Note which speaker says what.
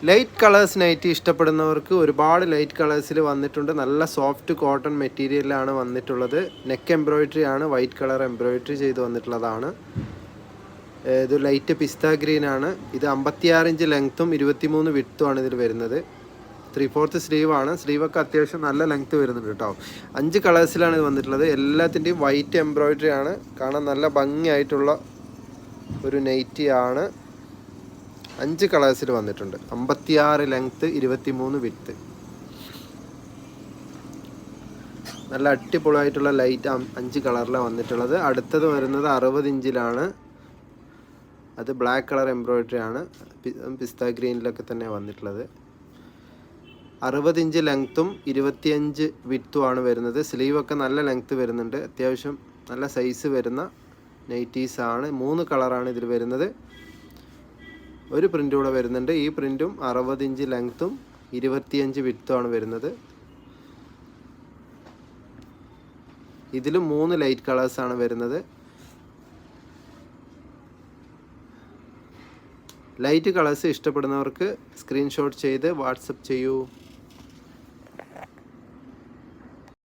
Speaker 1: Light colours nightie ഇഷ്ടപ്പെടുന്നവർക്ക് ഒരുപാട് light കളേഴ്സിൽ വന്നിട്ടുണ്ട്. നല്ല സോഫ്റ്റ് കോട്ടൺ മെറ്റീരിയലാണ് വന്നിട്ടുള്ളത്. നെക്ക് എംബ്രോയിഡറി ആണ്, വൈറ്റ് കളർ എംബ്രോയിഡറി ചെയ്ത് വന്നിട്ടുള്ളതാണ്. ഇത് ലൈറ്റ് പിസ്ത ഗ്രീൻ ആണ്. ഇത് 56 ഇഞ്ച് ലെങ്ത്തും 23 വിഡ്ത്തും ആണ് ഇതിൽ വരുന്നത്. 3/4 സ്ലീവാണ്. സ്ലീവൊക്കെ അത്യാവശ്യം നല്ല ലെങ്ത്ത് വരുന്നുണ്ട് കേട്ടോ. 5 കളേഴ്സിലാണ് ഇത് വന്നിട്ടുള്ളത്. എല്ലാത്തിൻ്റെയും വൈറ്റ് എംബ്രോയിഡറി ആണ്. കാണാൻ നല്ല ഭംഗിയായിട്ടുള്ള ഒരു നൈറ്റി ആണ്. 5 കളേഴ്സിൽ വന്നിട്ടുണ്ട്. 56 ലെങ്ത്ത്, 23 വിഡ്ത്ത്. നല്ല അടിപൊളിയായിട്ടുള്ള ലൈറ്റ് 5 കളറിലാണ് വന്നിട്ടുള്ളത്. അടുത്തത് വരുന്നത് 60 ഇഞ്ചിലാണ്. അത് ബ്ലാക്ക് കളർ എംബ്രോയിഡറി ആണ്. പിസ്ത ഗ്രീനിലൊക്കെ തന്നെ വന്നിട്ടുള്ളത്. 60 ഇഞ്ച് ലെങ്ത്തും 25 വിഡ്ത്തുമാണ് വരുന്നത്. സ്ലീവൊക്കെ നല്ല ലെങ്ത്ത് വരുന്നുണ്ട്. അത്യാവശ്യം നല്ല സൈസ് വരുന്ന നൈറ്റീസാണ്. 3 കളറാണ് ഇതിൽ വരുന്നത്. ഒരു പ്രിൻ്റ് കൂടെ വരുന്നുണ്ട്. ഈ പ്രിൻറ്റും 60 ഇഞ്ച് ലെങ്ത്തും 25 വിഡ്ത്തുമാണ് വരുന്നത്. ഇതിലും 3 ലൈറ്റ് കളേഴ്സാണ് വരുന്നത്. ലൈറ്റ് കളേഴ്സ് ഇഷ്ടപ്പെടുന്നവർക്ക് സ്ക്രീൻഷോട്ട് ചെയ്ത് വാട്സപ്പ് ചെയ്യൂ.